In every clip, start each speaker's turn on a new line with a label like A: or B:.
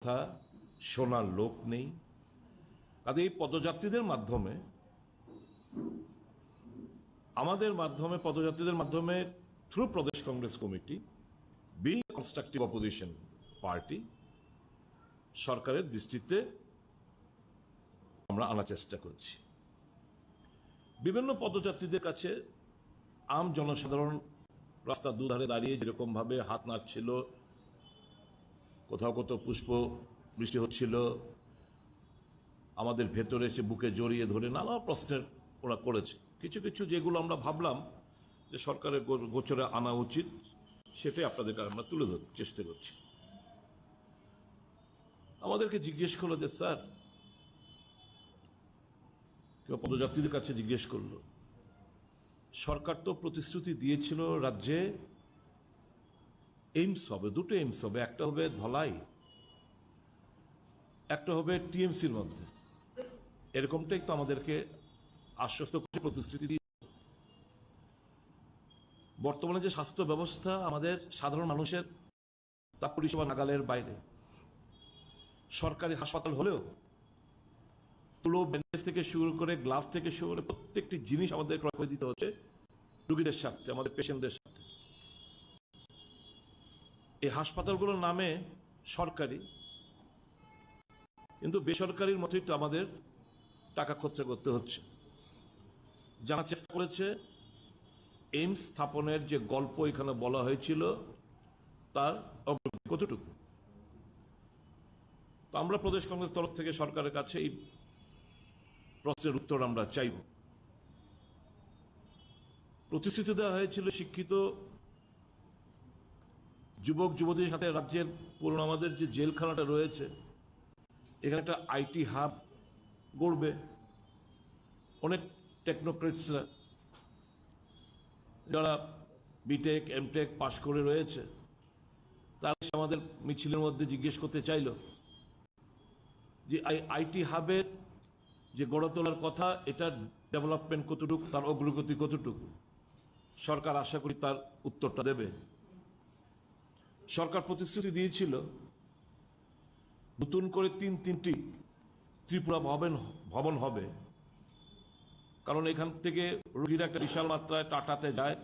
A: কথা শোনার লোক নেই। কাজে এই পদযাত্রীদের মাধ্যমে পদযাত্রীদের মাধ্যমে থ্রু প্রদেশ Congress committee being constructive opposition party সরকারের দৃষ্টিতে আমরা আনার চেষ্টা করছি। বিভিন্ন পদযাত্রীদের কাছে আম জনসাধারণ রাস্তার দুধারে দাঁড়িয়ে যেরকম ভাবে হাত নাড়ছিল, কোথাও কোথাও পুষ্প বৃষ্টি হচ্ছিল, আমাদের ভেতরে এসে বুকে জড়িয়ে ধরে নানা প্রশ্নের ওরা করেছে। কিছু কিছু যেগুলো আমরা ভাবলাম যে সরকারের গোচরে আনা উচিত, সেটাই আপনাদেরকে আমরা তুলে ধরতে চেষ্টা করছি। আমাদেরকে জিজ্ঞেস করলো যে স্যার, কেউ পদযাত্রীদের কাছে জিজ্ঞেস করলো, সরকার তো প্রতিশ্রুতি দিয়েছিল রাজ্যে এইমস হবে, দুটো এইমস হবে, একটা হবে ধলাই, একটা হবে টিএমসির মধ্যে, এরকমটাই তো আমাদেরকে আশ্বস্ত করছে, প্রতিশ্রুতি দিয়ে। বর্তমানে যে স্বাস্থ্য ব্যবস্থা আমাদের সাধারণ মানুষের তা পরিষেবা নাগালের বাইরে। সরকারি হাসপাতাল হলেও তুলো, ব্যান্ডেজ থেকে শুরু করে গ্লাভস থেকে শুরু করে প্রত্যেকটি জিনিস আমাদের ক্রয় করে দিতে হচ্ছে রোগীদের সাথে, আমাদের পেশেন্টদের সাথে। এই হাসপাতালগুলোর নামে সরকারি, কিন্তু বেসরকারির মতোই তো আমাদের টাকা খরচা করতে হচ্ছে। জানার চেষ্টা করেছে এইমস স্থাপনের যে গল্প এখানে বলা হয়েছিল তার অগ্রগতি কতটুকু। তো আমরা প্রদেশ কংগ্রেস তরফ থেকে সরকারের কাছে এই প্রশ্নের উত্তর আমরা চাইব। প্রতিশ্রুতি দেওয়া হয়েছিল শিক্ষিত যুবক যুবতীদের সাথে রাজ্যের পুরনো আমাদের যে জেলখানাটা রয়েছে, এখানে একটা আইটি হাব গড়বে। অনেক টেকনোক্রেটসরা যারা বিটেক এমটেক পাশ করে রয়েছে, তারা আমাদের মিছিলের মধ্যে জিজ্ঞেস করতে চাইল যে আইটি হাবের যে গড়ে তোলার কথা, এটার ডেভেলপমেন্ট কতটুকু, তার অগ্রগতি কতটুকু। সরকার আশা করি তার উত্তরটা দেবে। সরকার প্রতিশ্রুতি দিয়েছিল নতুন করে তিনটি ত্রিপুরা ভবন হবে, কারণ এখান থেকে রোগীরা একটা বিশাল মাত্রায় টাটাতে যায়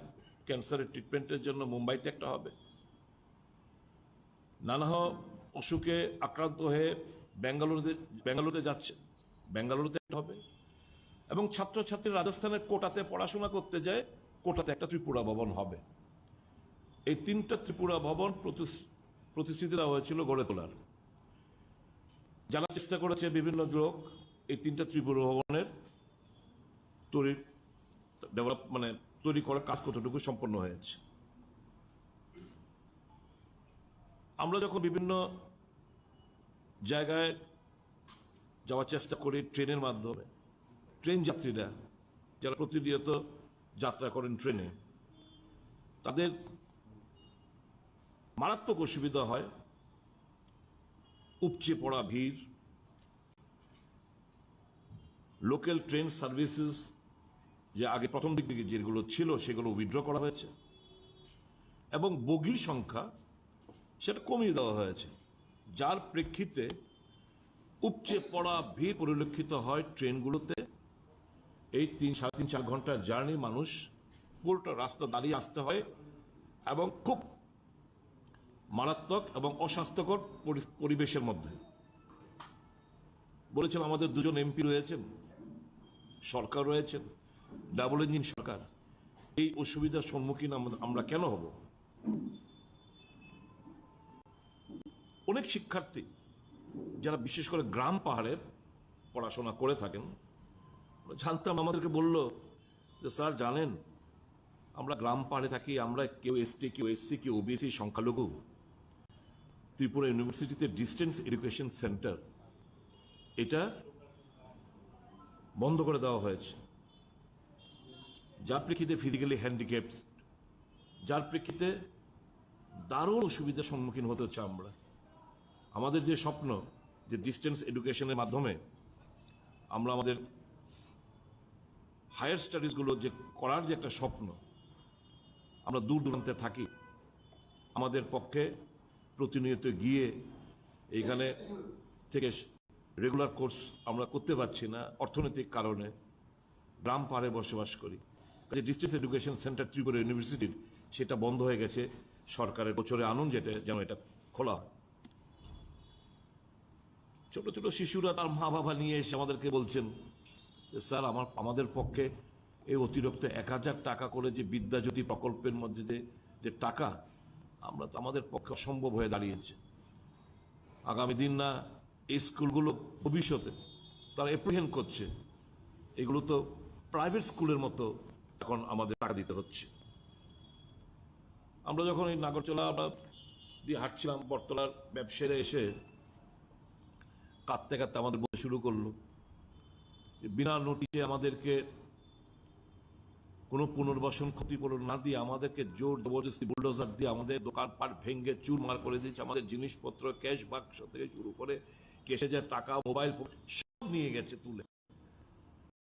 A: ক্যান্সারের ট্রিটমেন্টের জন্য, মুম্বাইতে একটা হবে, নানা অসুখে আক্রান্ত হয়ে বেঙ্গালুরুতে যাচ্ছে, বেঙ্গালুরুতে একটা হবে, এবং ছাত্রছাত্রী রাজস্থানের কোটাতে পড়াশোনা করতে যায়, কোটাতে একটা ত্রিপুরা ভবন হবে। এই তিনটা ত্রিপুরা ভবন প্রতিশ্রুতি দেওয়া হয়েছিল গড়ে তোলার। জানার চেষ্টা করেছে বিভিন্ন লোক এই তিনটা ত্রিপুরা ভবনের তৈরি করার কাজ কতটুকু সম্পন্ন হয়েছে। আমরা যখন বিভিন্ন জায়গায় যাওয়ার চেষ্টা করি ট্রেনের মাধ্যমে, ট্রেন যাত্রীরা যারা প্রতিনিয়ত যাত্রা করেন ট্রেনে, তাদের মারাত্মক অসুবিধা হয়। উপচে পড়া ভিড়, লোকাল ট্রেন সার্ভিসেস যে আগে প্রথম দিক থেকে যেগুলো ছিল সেগুলো উইথড্র করা হয়েছে, এবং বগির সংখ্যা সেটা কমিয়ে দেওয়া হয়েছে, যার প্রেক্ষিতে উপচে পড়া ভিড় পরিলক্ষিত হয় ট্রেনগুলোতে। এই 3-3.5-4 ঘন্টার জার্নি মানুষ পুরোটা রাস্তা দাঁড়িয়ে আসতে হয়, এবং খুব মারাত্মক এবং অস্বাস্থ্যকর পরিবেশের মধ্যে। বলেছেন আমাদের দুজন এমপি রয়েছেন, সরকার রয়েছেন, ডাবল ইঞ্জিন সরকার, এই অসুবিধার সম্মুখীন আমরা কেন হব? অনেক শিক্ষার্থী যারা বিশেষ করে গ্রাম পাহাড়ে পড়াশোনা করে থাকেন, জানতাম, আমাদেরকে বলল যে স্যার জানেন, আমরা গ্রাম পাহাড়ে থাকি, আমরা কেউ এসটি, কেউ এসসি, কেউ ওবিসি, সংখ্যালঘু। ত্রিপুরা ইউনিভার্সিটিতে ডিস্টেন্স এডুকেশন সেন্টার এটা বন্ধ করে দেওয়া হয়েছে, যার প্রেক্ষিতে ফিজিক্যালি হ্যান্ডিক্যাপড, যার প্রেক্ষিতে দারুণ অসুবিধার সম্মুখীন হতে হচ্ছে। আমাদের যে স্বপ্ন যে ডিস্টেন্স এডুকেশনের মাধ্যমে আমরা আমাদের হায়ার স্টাডিজগুলো যে করার যে একটা স্বপ্ন, আমরা দূর দূরান্তে থাকি, আমাদের পক্ষে প্রতিনিয়ত গিয়ে এইখানে থেকে রেগুলার কোর্স আমরা করতে পারছি না অর্থনৈতিক কারণে, গ্রাম পাড়ে বসবাস করি। কাজে ডিস্ট্রিক্ট এডুকেশন সেন্টার ত্রিপুরা ইউনিভার্সিটির সেটা বন্ধ হয়ে গেছে, সরকারের গোচরে আনুন যেটা যেন এটা খোলা হয়। ছোট ছোট শিশুরা তার মা বাবা নিয়ে এসে আমাদেরকে বলছেন যে স্যার আমাদের পক্ষে এই অতিরিক্ত 1000 টাকা করে যে বিদ্যাজ্যোতি প্রকল্পের মধ্যে যে টাকা, আমরা তো আমাদের পক্ষে অসম্ভব হয়ে দাঁড়িয়েছে। আগামী দিন না এই স্কুলগুলো ভবিষ্যতে তারা এপ্রিহেন্ড করছে, এগুলো তো প্রাইভেট স্কুলের মতো এখন আমাদের টাকা দিতে হচ্ছে। আমরা যখন এই নাগরচলা আমরা দিয়ে হাঁটছিলাম, বটতলার ব্যবসায়ীরা এসে কাঁদতে কাঁদতে আমাদের বলতে শুরু করলো যে বিনা নোটিশে আমাদেরকে কোনো পুনর্বাসন ক্ষতিপূরণ না দিয়ে আমাদেরকে জোর জবরদস্তি বুলডোজার দিয়ে আমাদের দোকানপাট ভেঙে চুরমার করে দিয়েছে, আমাদের জিনিসপত্র ক্যাশ বাক্স থেকে শুরু করে কেসে যা টাকা, মোবাইল ফোন সব নিয়ে গেছে তুলে।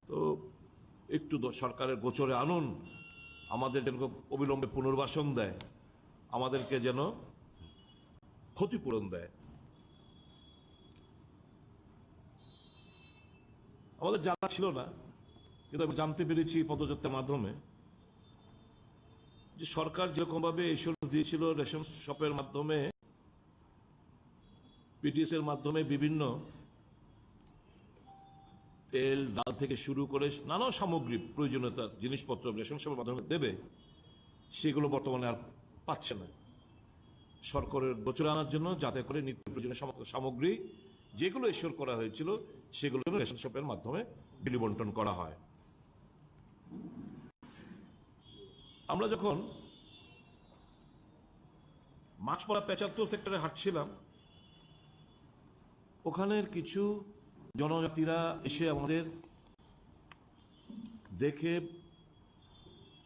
A: তো একটু সরকারের গোচরে আনুন, আমাদের যেন অবিলম্বে পুনর্বাসন দেয়, আমাদেরকে যেন ক্ষতিপূরণ দেয়। আমাদের জানা ছিল না, কিন্তু আমি জানতে পেরেছি পদযাত্রার মাধ্যমে যে সরকার যেরকম ভাবে এসুরেন্স দিয়েছিল রেশন শপের মাধ্যমে, পিটিএস এর মাধ্যমে বিভিন্ন তেল ডাল থেকে শুরু করে নানা সামগ্রী প্রয়োজনীয়তার জিনিসপত্র রেশন শপের মাধ্যমে দেবে, সেগুলো বর্তমানে আর পাচ্ছে না। সরকারের গোচরে আনার জন্য যাতে করে নিত্য প্রয়োজনীয় সামগ্রী যেগুলো এসুর করা হয়েছিল সেগুলো রেশন শপের মাধ্যমে বিলি বন্টন করা হয়। আমরা যখন মাছপাড়া 75 সেক্টরে হাঁটছিলাম, ওখানের কিছু জনজাতিরা এসে আমাদের দেখে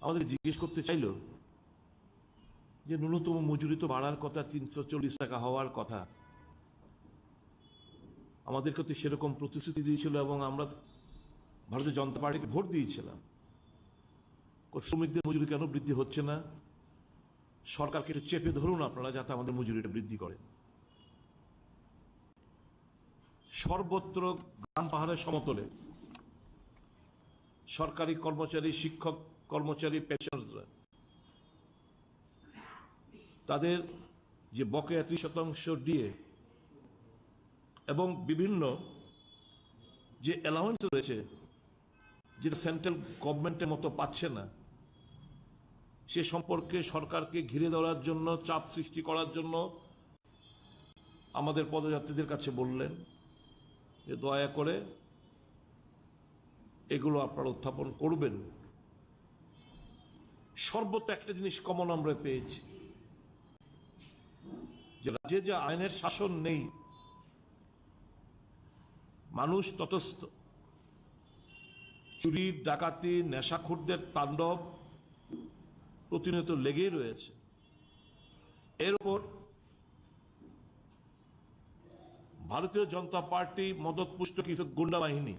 A: আমাদের জিজ্ঞেস করতে চাইল যে ন্যূনতম মজুরি তো বাড়ার কথা, 340 টাকা হওয়ার কথা, আমাদেরকে তো সেরকম প্রতিশ্রুতি দিয়েছিল এবং আমরা ভারতীয় জনতা পার্টিকে ভোট দিয়েছিলাম। শ্রমিকদের মজুরি কেন বৃদ্ধি হচ্ছে না? সরকারকে একটু চেপে ধরুন আপনারা, যাতে আমাদের মজুরিটা বৃদ্ধি করে। সর্বত্র গ্রাম পাহাড়ের সমতলে সরকারি কর্মচারী, শিক্ষক কর্মচারী, পেনশনাররা তাদের যে বকেয়া 30% ডিএ এবং বিভিন্ন যে অ্যালাউন্স রয়েছে যেটা সেন্ট্রাল গভর্নমেন্টের মতো পাচ্ছে না, সে সম্পর্কে সরকারকে ঘিরে ধরার জন্য, চাপ সৃষ্টি করার জন্য আমাদের পদযাত্রীদের কাছে বললেন যে দয়া করে এগুলো আপনারা উত্থাপন করবেন। সর্বত্র একটা জিনিস কমন আমরা পেয়েছি, যে রাজ্যে যে আইনের শাসন নেই, মানুষ তটস্থ, চুরি ডাকাতি নেশাখোরদের তাণ্ডব প্রতিনিয়ত লেগেই রয়েছে। এর উপর ভারতীয় জনতা পার্টি মদতপুষ্ট কিছু গুন্ডা বাহিনী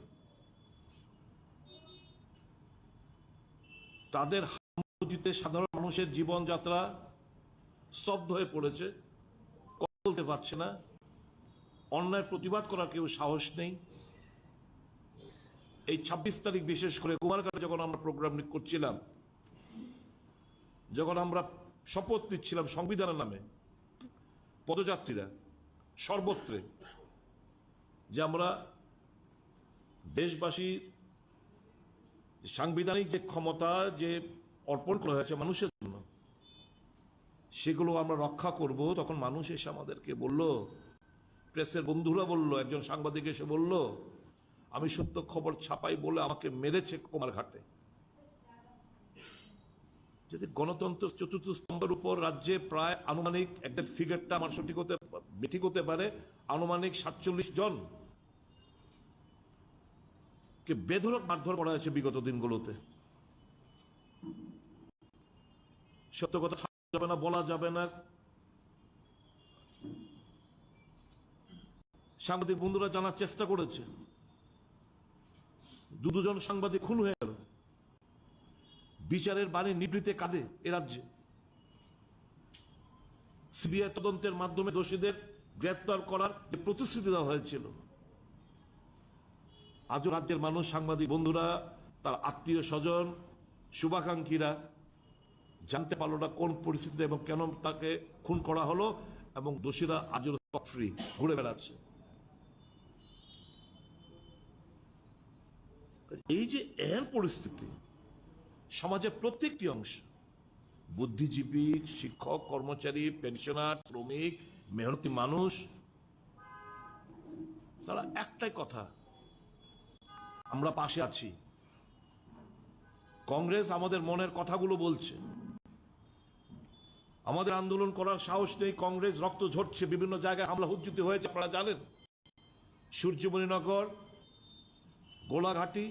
A: তাদের হামলাতে সাধারণ মানুষের জীবনযাত্রা স্তব্ধ হয়ে পড়েছে, কথা বলতে পারছে না, অন্যায় প্রতিবাদ করার কেউ সাহস নেই। এই 26 তারিখ বিশেষ করে কুমারঘাটে যখন আমরা প্রোগ্রাম করছিলাম, যখন আমরা শপথ নিচ্ছিলাম সংবিধানের নামে, পদযাত্রীরা সর্বত্রে, যে আমরা দেশবাসী সাংবিধানিক যে ক্ষমতা যে অর্পণ করা হয়েছে মানুষের জন্য, সেগুলো আমরা রক্ষা করব, তখন মানুষ এসে আমাদেরকে বলল, প্রেসের বন্ধুরা বলল, একজন সাংবাদিক এসে বলল আমি সত্য খবর ছাপাই বলে আমাকে মেরেছে কুমারঘাটে। যদি গণতন্ত্র চতুর্থ স্তম্ভের উপর রাজ্যে প্রায় আনুমানিক, একটা ফিগারটা আমার ঠিক হতে পারে, আনুমানিক 47 জন কে বেধড়ক মারধর করা হয়েছে বিগত দিনগুলোতে। সত্য কথা যাবে না, বলা যাবে না। সাংবাদিক বন্ধুরা জানার চেষ্টা করেছে, দুজন সাংবাদিক খুন হয়ে গেল, বিচারের বাণী নিভৃতে কাঁদে এ রাজ্যে। সিবিআই তদন্তের মাধ্যমে দোষীদের গ্রেপ্তার করার যে প্রতিশ্রুতি দেওয়া হয়েছিল, আজও রাজ্যের মানুষ, সাংবাদিক বন্ধুরা, তার আত্মীয় স্বজন, শুভাকাঙ্ক্ষীরা জানতে পারলো না কোন পরিস্থিতিতে এবং কেন তাকে খুন করা হলো, এবং দোষীরা আজও ফ্রি ঘুরে বেড়াচ্ছে। এই যে এর পরিস্থিতি, সমাজের প্রত্যেকটি অংশ, বুদ্ধিজীবী, শিক্ষক, কর্মচারী, পেনশনার, শ্রমিক, মেহনতি মানুষ, তারা একটাই কথা, আমরা পাশে আছি। কংগ্রেস আমাদের মনের কথাগুলো বলছে, আমাদের আন্দোলন করার সাহস নেই। কংগ্রেস রক্ত ঝরছে, বিভিন্ন জায়গায় হামলা হুজ্জুতি হয়েছে, আপনারা জানেন। সূর্যমণিনগর, গোলাঘাটি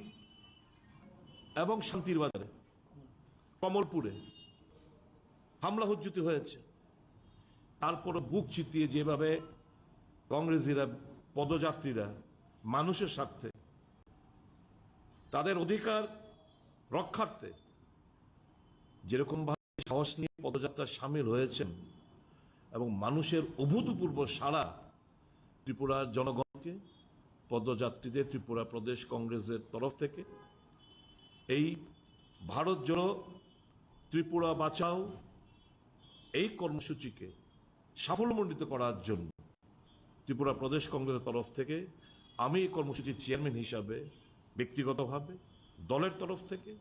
A: এবং শান্তির বাজারে, কমলপুরে হামলা হুজ্জুতি হয়েছে। তারপরে বুক চিতিয়ে যেভাবে কংগ্রেসীরা, পদযাত্রীরা মানুষের স্বার্থে, তাদের অধিকার রক্ষার্থে যেরকম ভাবে সাহস নিয়ে পদযাত্রায় সামিল হয়েছেন, এবং মানুষের অভূতপূর্ব সাড়া ত্রিপুরার জনগণকে, পদযাত্রীদের, ত্রিপুরা প্রদেশ কংগ্রেসের তরফ থেকে এই ভারত জোড়ো, ত্রিপুরা বাঁচাও এই কর্মসূচিকে সাফল্যমণ্ডিত করার জন্য ত্রিপুরা প্রদেশ কংগ্রেসের তরফ থেকে আমি এই কর্মসূচির চেয়ারম্যান হিসাবে, ব্যক্তিগতভাবে, দলের তরফ থেকে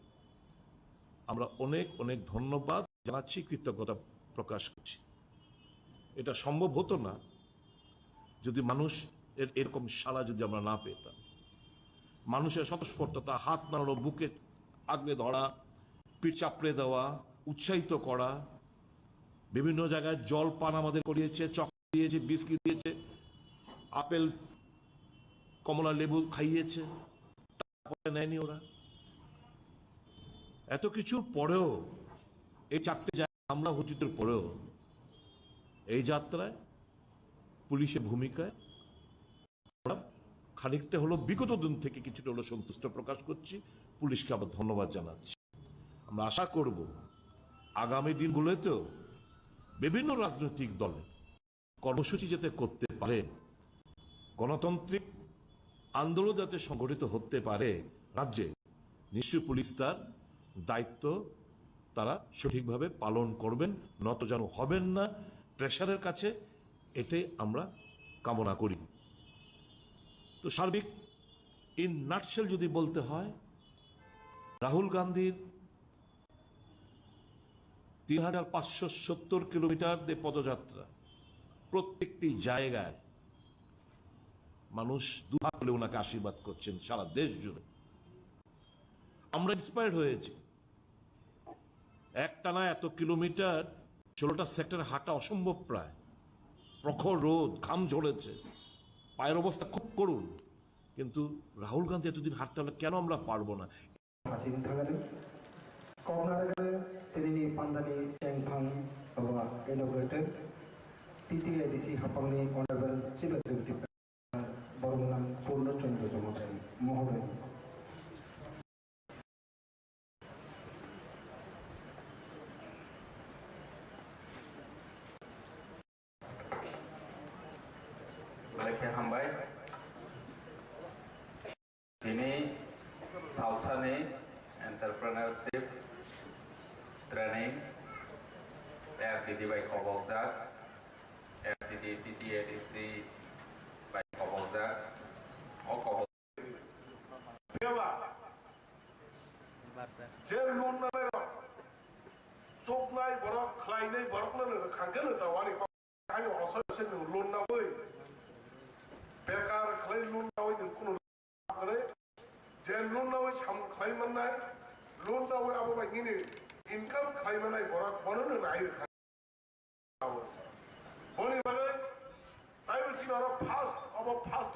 A: আমরা অনেক অনেক ধন্যবাদ জানাচ্ছি, কৃতজ্ঞতা প্রকাশ করছি। এটা সম্ভব হতো না যদি মানুষ এরকম সাড়া যদি আমরা না পেতাম। মানুষের স্বতঃস্ফূর্ততা, হাত নাড়ানো, বুকে আগলে ধরা, পিঠ চাপড়ে দেওয়া, উৎসাহিত করা, বিভিন্ন জায়গায় জল পান আমাদের করিয়েছে, চকলেট দিয়েছে, বিস্কিট দিয়েছে, আপেল, কমলা লেবু খাইয়েছে, নেয়নি ওরা। এত কিছুর পরেও, এই 4টে জায়গায় হামলা হুজুতের পরেও এই যাত্রায় পুলিশের ভূমিকায় আমরা খানিকটা হলো, বিগত দিন থেকে কিছুটা হলো সন্তুষ্ট প্রকাশ করছি। পুলিশকে আবার ধন্যবাদ জানাচ্ছি। আমরা আশা করব আগামী দিনগুলোতেও বিভিন্ন রাজনৈতিক দলে কর্মসূচি যাতে করতে পারে, গণতান্ত্রিক আন্দোলন যাতে সংগঠিত হতে পারে রাজ্যে, নিশ্চয়ই পুলিশ তার দায়িত্ব তারা সঠিকভাবে পালন করবেন, নতজানু হবেন না প্রেশারের কাছে। এটাই আমরা কামনা করি। তো সার্বিক ইন নাটশেল যদি বলতে হয়, রাহুল গান্ধীর 3570 কিলোমিটার যে পদযাত্রা, প্রত্যেকটি জায়গায় মানুষ দুহাত তুলে ওনাকে আশীর্বাদ করছেন সারা দেশ জুড়ে। আমরা ইন্সপায়ার্ড হয়েছি। একটানা এত কিলোমিটার, 16টা সেক্টর হাঁটা অসম্ভব প্রায়, প্রখর রোদ, ঘাম ঝরেছে, পায়ের অবস্থা খুব করুণ, কিন্তু রাহুল গান্ধী এতদিন হাঁটতে হলে কেন আমরা পারবো না?
B: Tenini Pandani Changphang Awa inaugurated TTIDC Hapangni Honorable Chief Executive Barman Purno Chandra Mohoday.
C: Malakya Hambai ini Salsane Entrepreneurship Training RTD by KOKBOROK, RTD TTADC by KOKBOROK, KOKBOROK.
D: Jer loan na lero, sok nai borok, klai nai borok na lero, kangken na sawani ko, kaya ko sa sen loan na boy, bekar klai loan na boy kuno na, jer loan na boy sam klai man nai, loan na boy abo ba gini. Income খাই মানে বড় বড় না নাই খাও বলি মানে তাই বলছি না ফার্স্ট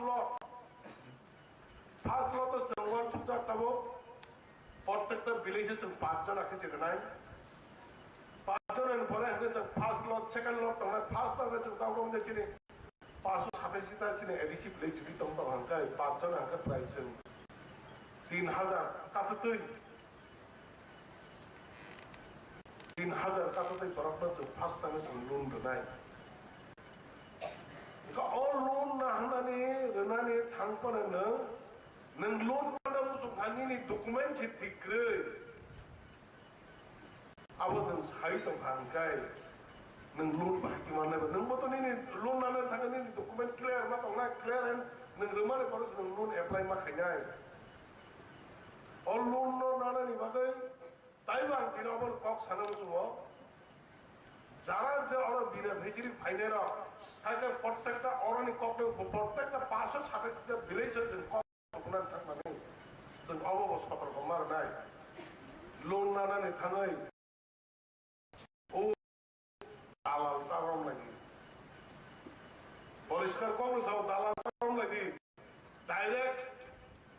D: ল তো সংবাদ চুপচাপ তাবো প্রত্যেকটা ভিলেজে 5 জন আছে সেটা নাই 5 জনের পরে হচ্ছে ফার্স্ট ল সেকেন্ড ল তোমরা ফার্স্ট ল হচ্ছে তাও কম যাচ্ছে 587 টা আছে এডিসি ভিলেজ যদি তোমরা ভাঙকা 5 জন আঙ্কা প্রাইস 3000 কাটতেই 3000 কাটাতে বরফ না ফার্স্ট টাইমে লোন নাই all loan na hanani renani thangpana nang loan pada musuk hanini dokumen citikre awak nang sai tong hangkai nang loan bahki mana nang moto ni loan nana thangani ni dokumen clear ma tong na clear nang remane paros nang loan apply ma khanyai all loan no nana ni bagai Taiwan tin abon kok sana musuh যারা যে ওরা beneficiary ফাইনেরা তাকে প্রত্যেকটা অরনি কপে প্রত্যেকটা 500 সাথে সাথে village जों কপনান থাকমানে जों অবব সতর্ক মার নাই লোন নানানি থাङै ও দালাল তারম লাগি পরিষ্কার কংগ্রেসও দালাল তারম লাগি ডাইরেক্ট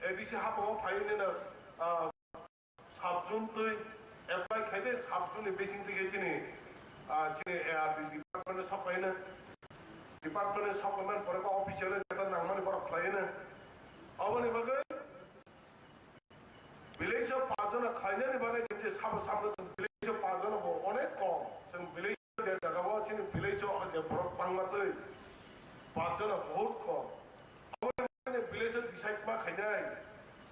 D: এডিসি হাপাও ফাইনেনা সাবজুন তুই এপ্লাই খাইদে সাবজুনি বেসিং দিকেছিনি डिपार्टमेंट सब कहना डिपार्टमेंट सब कमेंट पर को ऑफिशियल जगह नामने पर खाइना अब नहीं बगे विलेज पाजन खाइना नहीं बगे जिनसे सब सामने विलेज पाजन वो अनेक कम जों विलेज जगह वो चिन विलेज जे बरक पांगमाते पाजन बहुत कम अब नहीं विलेज डिसाइड मा खाइना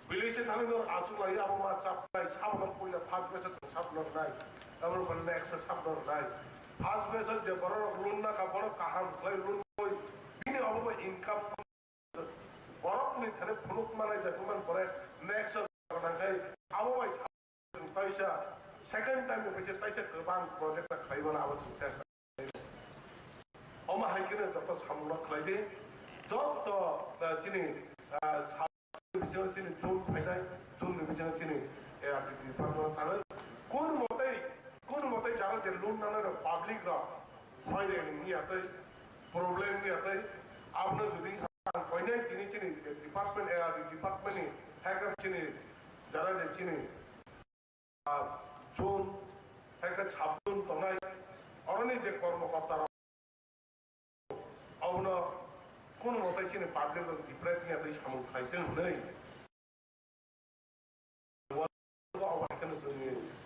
D: विलेज थाने दर आसु लाई अब मा सप्लाई साबन पहिले फास्ट बेस साबन नाय अब पर नेक्स्ट साबन नाय फास्ट बेस जे बर लोन ना का बर काहाम खै लोन कोई बिनि अब इनकम बरक नि थाने फुनुक माने जे तुमान पर नेक्स्ट नाखै अब भाई पैसा सेकंड टाइम में पैसा पैसा गोबां प्रोजेक्ट खाइबना अब सक्सेस अमा हाइकिने जत सामना खलाइदे जत चिनि बिजों चिनि जोन फाइनाय जोन बिजों चिनि डिपार्टमेंट थाङै कोन मते जानो जे लोन नाना पब्लिक र फाइदे नि आते प्रॉब्लम नि आते आपने जदि फाइनाय तिनि चिनि डिपार्टमेंट नि हैकर चिनि जारा जे चिनि जोन हैकर छापुन तनाय अरनि जे कर्मकर्ता अबनो कोन मते चिनि पब्लिक र डिप्रेट नि आते सामु खाइतें नै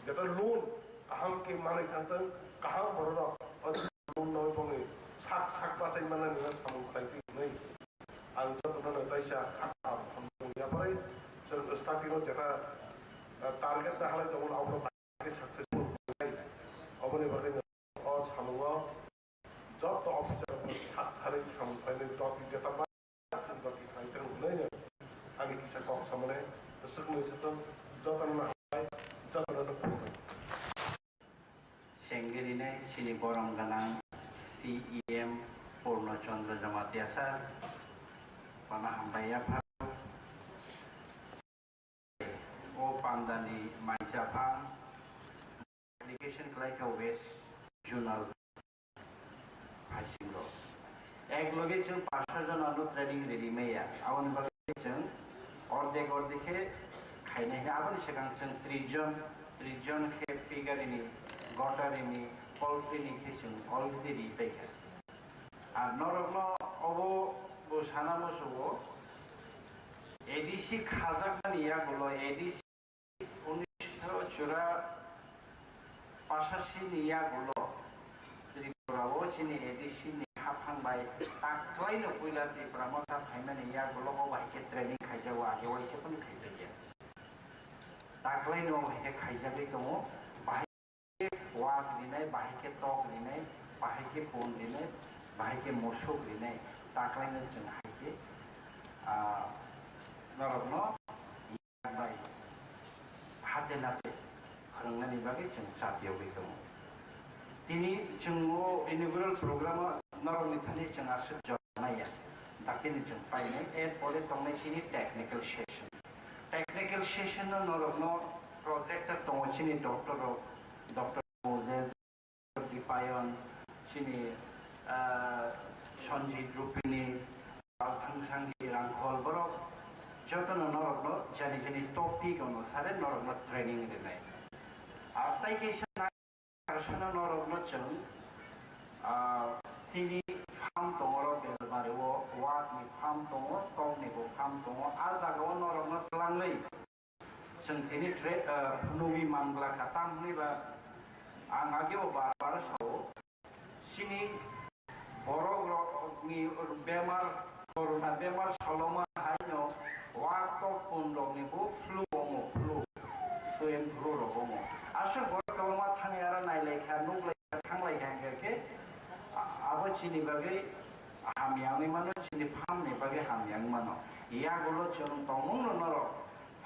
D: जब लोन कहाँ के माने थांतों कहाँ बररा और लोन नय बंगे साक साक बासै माने नों सामु खाइते नै आं जतनो तैसा खाटा या परे जों स्टार्टिंग जेटा टारगेट ना हालाय दङ आवरो बाके सक्सेसफुल नै अबने बाके अ सामुआ जत अफिसर साक खारै सामु खाइने दति जेता बा जों दति खाइते नै आंनि किसा कक सामने सकनै सतम जतन
E: Sengirine sini borong ganang CEM Purno Chandra Jamatiasa Pana Ambaya Pharu O Pandani Maisapang Application Like a West Journal Hasingo Ek location Pashajan Anu Trading Ready Maya Awan Location Ordeke Kaine Avan Shekang Trijon Ke Pigarini Gotarini, poultry kitchen, all the baker. And Norogno, Obo, Busanamoso, ADC Kazakan Yagulo, ADC Chura Pashasin Yagulo, Tripura watching ADC Hapan by Taklino Pilati, Pramota, Hyman Yagulo, by training Kajawa, your second Kajaja. Taklino, Kajabito. वाक दिने बाहि के talk दिने बाहि के phone दिने बाहि के मोशोक दिने ताकलाइन जों हाइके नरगनो बाय हाते नाते फोरोंनायनि बागै जों जातियाव दङ दिनै जों इनॉग्रेल प्रोग्राम नरगनि थानि जों आसु जनाया दाकिनि जों पाइनाय एड परे दंनाय सिनि टेक्निकल सेशन नरगनो प्रोजेक्टर दङ सिनि doctor Payon, sini Sonjit Rupini, Altangsangi, Rangkol Borok, Jotan Norogno, Jani topic on Sare Norogno training in the night. Application Karsana Norogno Chung, Sini Farm Tomorrow, Mario, Wat Ni Farm Tomo, Top Nico Farm Tomo, Alzago Norogno Langway. Sentini trade Nubi Mangla Katam River. Ang agyo baru sawo sini borok ni bemar corona bemar saloma haino wakto pondok ni bo flu omo flu swim flu rogomo asal borkalma thang ara nai lekha nuk lekha thang lekha ke abo chini bagai hamyang mano chini pham ni bagai hamyang mano iya gulo chon tomung noro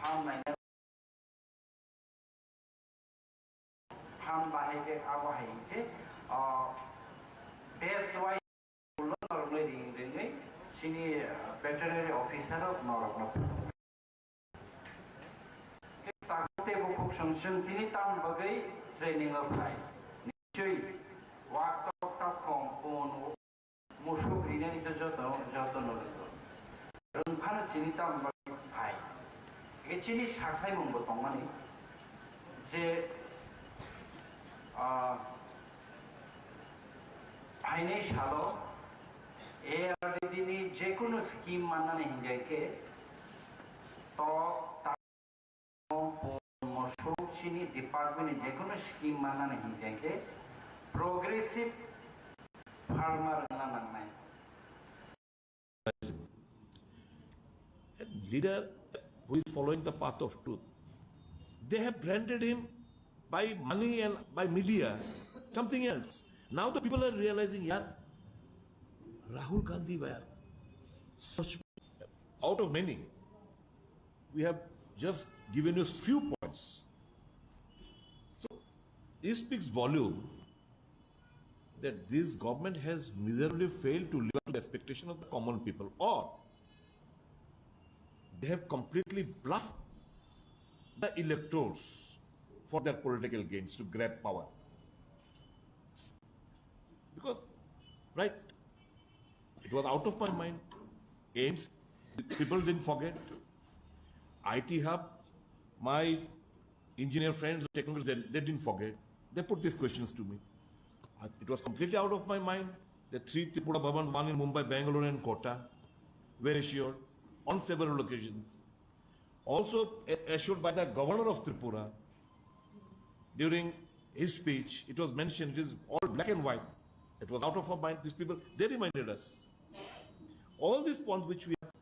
E: pham nai pham bahai ke abo hai ke that's why sini veterinary officer of Norok takute bukuk sungsung tini tam bagai training of hai nichoi waktu tak kompon musuh ini itu joto nolito remphan sini tam bagai hai ini sini sakai membotong mani je ini shalo ini जेकुनु scheme मानना नहीं जाएके तो mushroom चीनी department जेकुनु scheme मानना नहीं जाएके progressive farmer ना लगना
A: leader who is following the path of truth, they have branded him by money and by media something else. Now the people are realizing, yeah, Rahul Gandhi were such, out of many, we have just given you few points. So this speaks volume that this government has miserably failed to live up to the expectation of the common people, or they have completely bluffed the electors for their political gains to grab power. Because, right, it was out of my mind. AIMS, people didn't forget. IT Hub, my engineer friends, technologists, they didn't forget. They put these questions to me. It was completely out of my mind. The 3 Tripura Barman, 1 in Mumbai, Bangalore and Kota, were assured on several occasions. Also assured by the governor of Tripura during his speech. It was mentioned, it is all black and white. It was out of our mind. These people, they reminded us. All these points which we have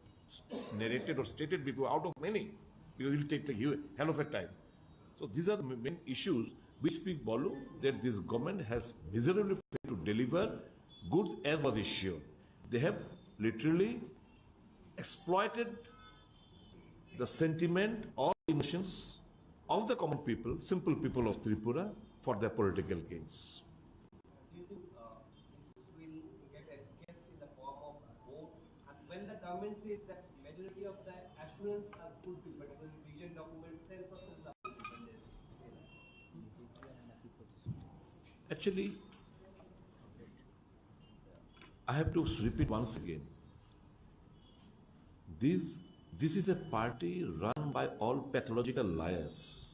A: narrated or stated before, out of many, because it will take a hell of a time. So these are the main issues which speaks volume that this government has miserably failed to deliver goods as was assured. They have literally exploited the sentiment or emotions of the common people, simple people of Tripura, for their political gains.
F: When the government says that majority of the assurance are fulfilled, particularly vision documents, 10% are fulfilled.
A: Actually, I have to repeat once again. This is a party run by all pathological liars.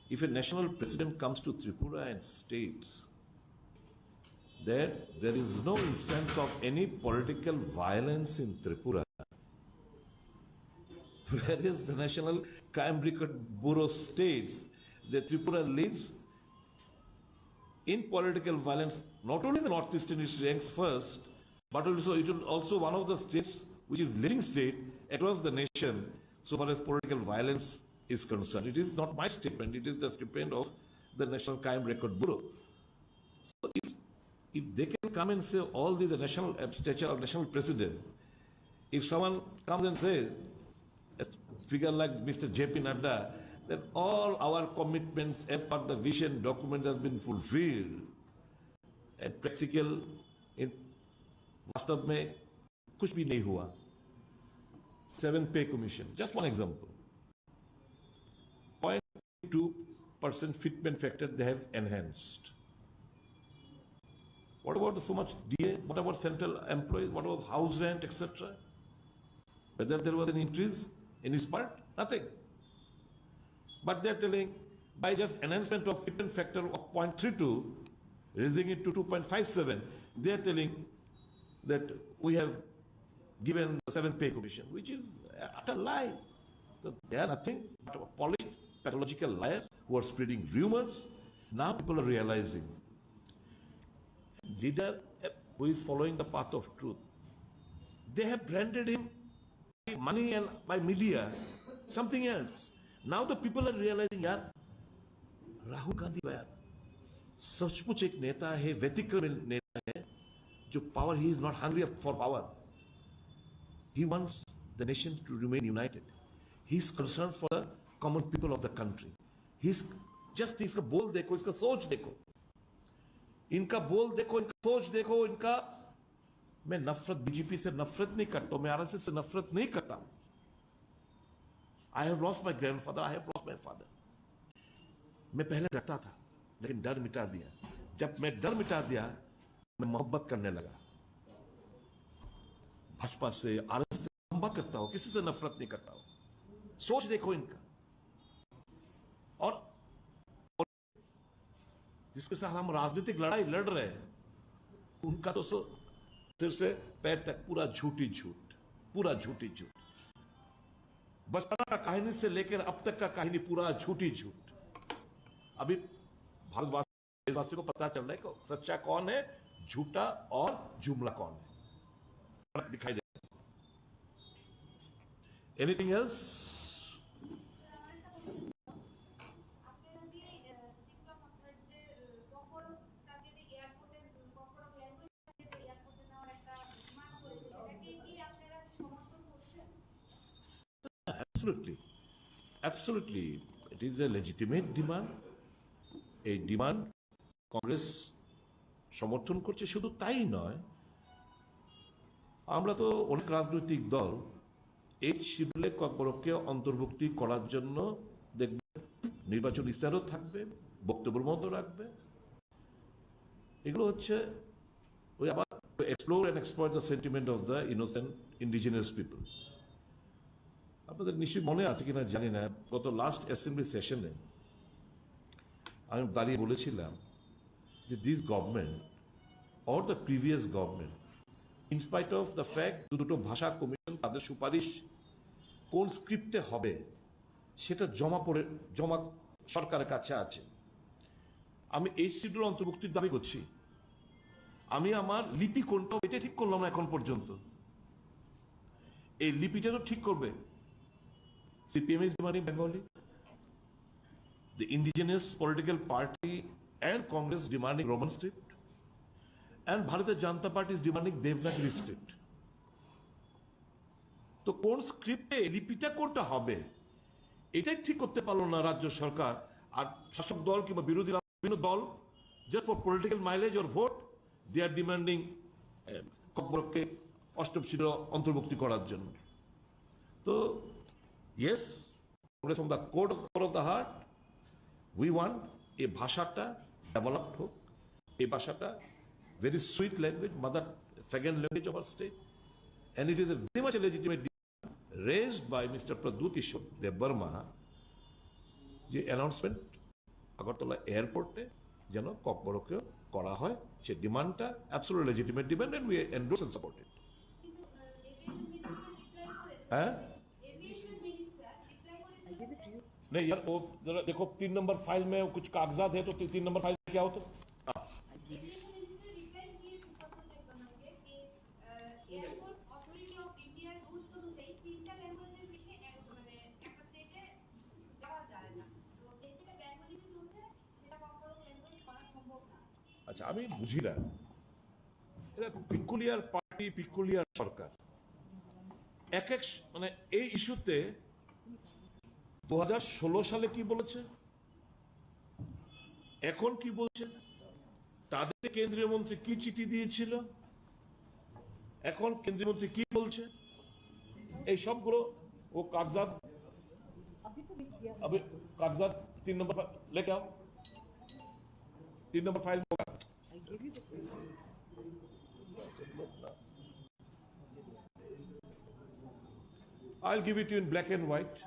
A: If a national president comes to Tripura and states that there is no instance of any political violence in Tripura, whereas the National Crime Record Bureau states that Tripura leads in political violence, not only in the northeastern, it ranks first, but also it is also one of the states which is leading state across the nation so far as political violence is concerned. It is not my statement, it is the statement of the National Crime Record Bureau. So if they can come and say all these national stature of national president, if someone comes and says, a figure like Mr. J.P. Nadda, that all our commitments as per the vision document has been fulfilled, and practical in वास्तव में कुछ भी नहीं हुआ. 7th Pay Commission, just one example. 0.2% fitment factor they have enhanced. What about so much DA? What about central employees? What about house rent, etc.? Whether there was an increase in his part? Nothing. But they're telling by just enhancement of fitment factor of 0.32, raising it to 2.57, they're telling that we have given the 7th Pay Commission, which is a utter lie. So they are nothing but polished pathological liars who are spreading rumors. Now people are realizing. Leader, who is following the path of truth. They have branded him by money and by media something else. Now the people are realizing, यार राहुल गांधी यार सचमुच एक नेता है, व्यतिक्रमी नेता है, जो power, he is not hungry for power. He wants the nation to remain united. He is concerned for the common people of the country. He's just इसका बोल देखो, इसका सोच देखो, इनका बोल देखो, इनका सोच देखो, इनका। मैं नफरत बीजेपी से नफरत नहीं करता हूं, मैं आरएसएस से नफरत नहीं करता हूं। I have lost my grandfather, I have lost my father. मैं पहले डरता था, लेकिन डर मिटा दिया। जब मैं डर मिटा दिया, मैं मोहब्बत करने लगा। भाजपा से, आरएसएस से मोहब्बत करता हूं, किसी से नफरत नहीं करता हूं। सोच देखो इनका, और जिसके साथ हम राजनीतिक लड़ाई लड़ रहे हैं, उनका तो सिर से पैर तक पूरा झूठी झूठ, पूरा झूठी झूठ। बचपन का कहानी से लेकर अब तक का कहानी पूरा झूठी झूठ। अभी भारतवासी को पता चल रहा है कि सच्चा कौन है, झूठा और जुमला कौन है, फर्क दिखाई दे। Anything else? Absolutely, absolutely. It is a legitimate demand. এই ডিমান্ড কংগ্রেস সমর্থন করছে। শুধু তাই নয়, আমরা তো অনেক রাজনৈতিক দল এই শিবিরে ককবরককে অন্তর্ভুক্তি করার জন্য দেখবে নির্বাচন ইস্তারও থাকবে, বক্তব্যের মতো রাখবে। এগুলো হচ্ছে ওই আবার explore and exploit the sentiment of the innocent indigenous people. আপনাদের নিশ্চয়ই মনে আছে কিনা জানি না, গত লাস্ট অ্যাসেম্বলি সেশনে আমি দাঁড়িয়ে বলেছিলাম যে this government or the previous government, in spite of the fact দুটো ভাষা কমিশন তাদের সুপারিশ কোন স্ক্রিপ্টে হবে সেটা জমা সরকারের কাছে আছে। আমি এই শিডিউল অন্তর্ভুক্তির দাবি করছি। আমি আমার লিপি কোনটা এটা ঠিক করলাম না এখন পর্যন্ত। এই লিপিটাও ঠিক করবে। CPM is demanding Bengali. The indigenous political party and Congress demanding Roman script, and Bharatiya Janata Party is demanding Devanagari script. তো কোন স্ক্রিপ্টে লিপিটা কোনটা হবে এটাই ঠিক করতে পারলো না রাজ্য সরকার। আর শাসক দল কিংবা বিরোধী বিভিন্ন দল just for political mileage or vote they are demanding ককবরককে অষ্টম শিবিরে অন্তর্ভুক্তি করার জন্য। তো yes, Congress from the core of the heart, we want a ভাষাটা developed হোক, এই ভাষাটা very sweet language, mother second language of our state, and it is a very much a legitimate demand raised by Mr. Pradesh Barman, যে announcement Agartala এয়ারপোর্টে যেন ককবরককে করা হয়, সে ডিমান্ডটা absolutely legitimate demand, and we endorse and support it. হ্যাঁ नहीं यार, वो जरा देखो 3 नंबर फाइल में कुछ कागजात है, तो 3 नंबर फाइल क्या हो तो আচ্ছা, আমি বুঝি না, এটা পিকুলিয়ার পার্টি, পিকুলিয়ার সরকার। এক মানে এই ইস্যুতে 2016 সালে কি বলেছে, এখন কি বলছে, তাদের কেন্দ্রীয় মন্ত্রী কি চিঠি দিয়েছিল, এখন কেন্দ্রীয় মন্ত্রী কি বলছে, এই সবগুলো ও কাগজাত, अभी कागजात 3 नंबर लेके आओ, 3 नंबर फाइल होगा। I'll give it to you in black and white.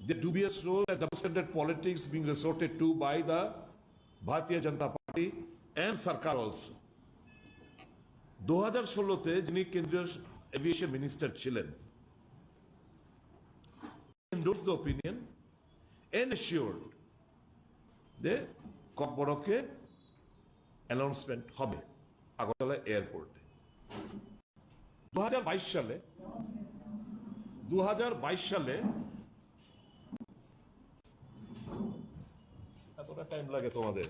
A: The dubious role and double standard politics being resorted to by the Bharatiya Janata Party and Sarkar also. 2016-তে যিনি কেন্দ্রীয় এভিয়েশন মিনিস্টার ছিলেন, endorsed the opinion and assured যে ককবরকে announcement হবে, আগরতলা এয়ারপোর্টে 2022 সালে এতটা time লাগে তোমাদের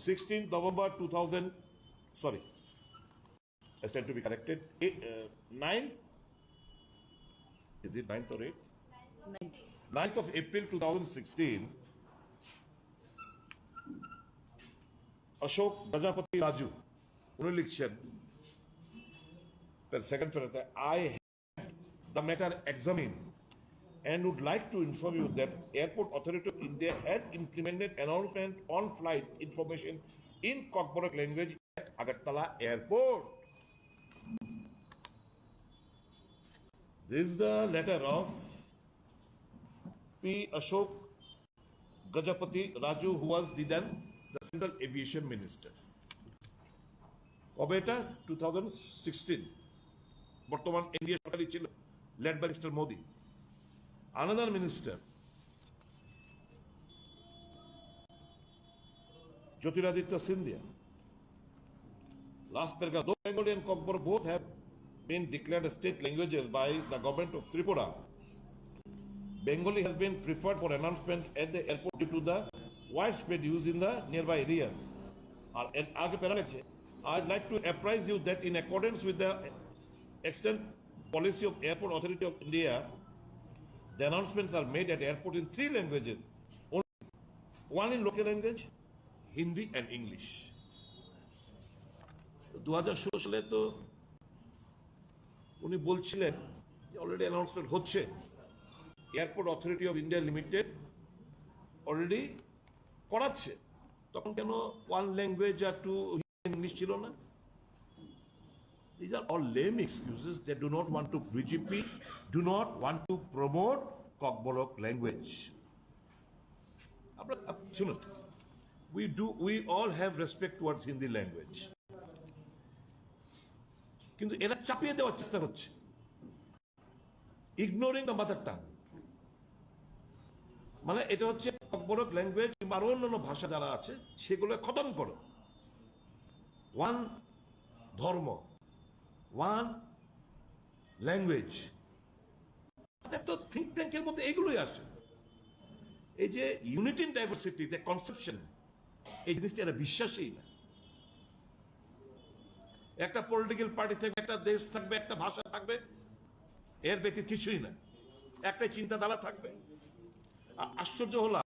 A: 16th November 2000 sorry I stand to be corrected 9th is it 9th or 8th 9th of April 2016 Ashok Prajapati Raju उन्होंने लिखছেন the second paragraph I had the matter examined and would like to inform you that Airport Authority of India had implemented announcement on flight information in KOKBOROK language at Agartala Airport. This is the letter of P. Ashok Gajapati Raju, who was then the Central Aviation Minister. Obeta 2016. Bortoman India led by Mr. Modi. Another minister, Jyotiraditya Scindia. Last paragraph, though Bengali and KOKBOROK both have been declared as state languages by the government of Tripura, Bengali has been preferred for announcement at the airport due to the widespread use in the nearby areas. I'd like to apprise you that in accordance with the extant policy of Airport Authority of India, the announcements are made at airport in 3 languages. One in local language, Hindi and English. 2016 সালে তো উনি বলছিলেন যে already announcement হচ্ছে airport authority of India limited already করাচ্ছে, তখন কেন one language আর 2 English ছিল না? These are all lame excuses. They do not want to, BJP do not want to promote KOKBOROK language. We all have respect towards Hindi language. কিন্তু এরা চাপিয়ে দেওয়ার চেষ্টা করছে, ignoring the mother tongue. মানে এটা হচ্ছে KOKBOROK ল্যাঙ্গুয়েজ কিংবা আরো অন্যান্য ভাষা যারা আছে সেগুলো খতম করো। ওয়ান ধর্ম, ওয়ান ল্যাঙ্গুয়েজ, তো থিঙ্ক ট্যাঙ্কের মধ্যে এগুলোই আসে। এই যে unity in diversity, the conception, এই জিনিসটা এরা বিশ্বাসই না। একটা পলিটিক্যাল পার্টি থাকবে, একটা দেশ থাকবে, একটা ভাষা থাকবে, এর ব্যতীত কিছুই না, একটাই চিন্তাধারা থাকবে। আশ্চর্য হলাম,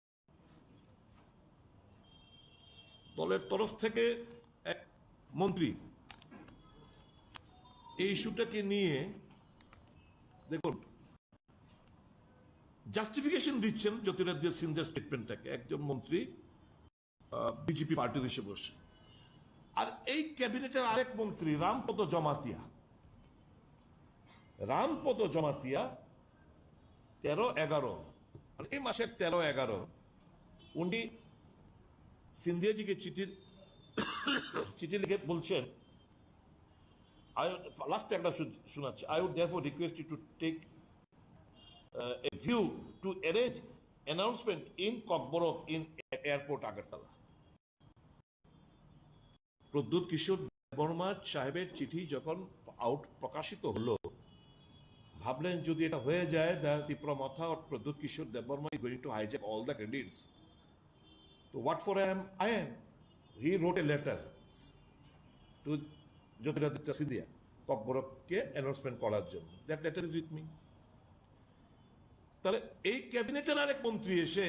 A: দলের তরফ থেকে এক মন্ত্রী এই ইস্যুটাকে নিয়ে দেখুন জাস্টিফিকেশন দিচ্ছেন জ্যোতিরাদিত্য সিন্ধিয়ার স্টেটমেন্টটাকে, একজন মন্ত্রী বিজেপি পার্টি হিসেবে বসে। আর এই ক্যাবিনেটের আরেক মন্ত্রী রামপদ জমাতিয়া 13-11 এই মাসের 13-11 উনি সিন্ধিয়াজিকে চিঠি লিখে বলছেন, last একটা শোনাচ্ছি, I would therefore request you to take a view to arrange announcement in KOKBOROK in airport Agartala. Pradyut কিশোর বর্মা সাহেবের চিঠি যখন প্রকাশিত হলো, ভাবলেন যদি এটা হয়ে যায়, ত্রিপুরা মাথা or Pradyot Kishore Debbarma is going to hijack all the credits. So what for I am? He wrote a letter to Jyotiraditya Scindia KOKBOROKকে অ্যানাউন্সমেন্ট করার জন্য। That letter is with me. তাহলে এই ক্যাবিনেটের আরেক মন্ত্রী এসে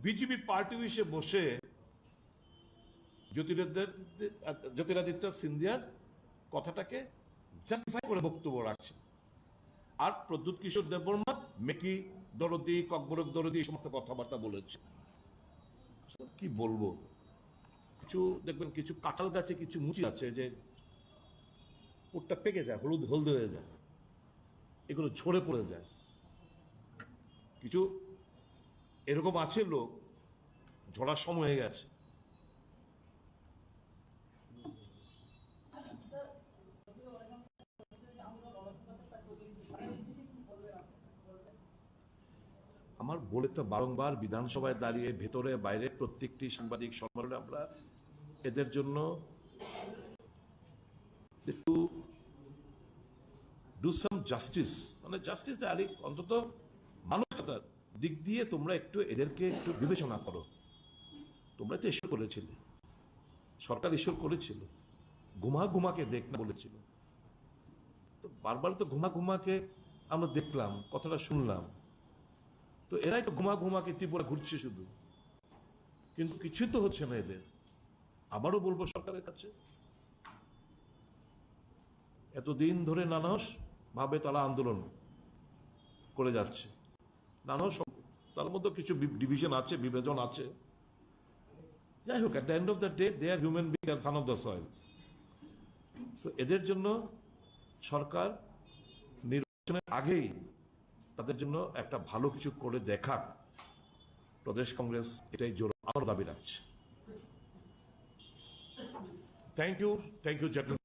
A: বিজেপি পার্টি হিসেবে বসে জ্যোতিরাদিত্য সিন্ধিয়ার কথাটাকে জাস্টিফাই করে বক্তব্য রাখছে। আর প্রদ্যুৎ কিশোর দেববর্মা মেকি দরদি, KOKBOROK দরদি, এই সমস্ত কথাবার্তা বলেছে। কি বলবো, কিছু দেখবেন কিছু কাঁঠাল গাছে কিছু মুচি আছে যে ওটা পেকে যায়, হলদে হয়ে যায়, এগুলো ঝরে পড়ে যায়। কিছু এরকম আছে লোক, ঝরার সময় হয়ে গেছে। আমার বলে তো বারংবার বিধানসভায় দাঁড়িয়ে ভেতরে বাইরে প্রত্যেকটি সাংবাদিক সম্মেলনে আমরা এদের জন্য একটু ডু সাম জাস্টিস, মানে জাস্টিস অন্তত মানবতার দিক দিয়ে তোমরা একটু এদেরকে একটু বিবেচনা করো। তোমরা তো ইস্যু করেছিলে, সরকার ইস্যু করেছিল, ঘুমাকে দেখ না বলেছিল, তো বারবার তো ঘুমাকে আমরা দেখলাম, কথাটা শুনলাম, তো এরাই তো ঘুমাকে ত্রিপুরা ঘুরছে শুধু, কিন্তু কিছুই তো হচ্ছে না এদের। আবারও বলবো সরকারের কাছে, এতদিন ধরে নানাস ভাবে তারা আন্দোলন করে যাচ্ছে, নানাস তার মধ্যে কিছু ডিভিশন আছে, বিভাজন আছে, যাই হোক, at the end of the day they are human being are son of the soil. তো এদের জন্য সরকার নির্বাচনের আগেই তাদের জন্য একটা ভালো কিছু করে দেখাক, প্রদেশ কংগ্রেস এটাই জোর আরো দাবি রাখছে। Thank you, gentleman.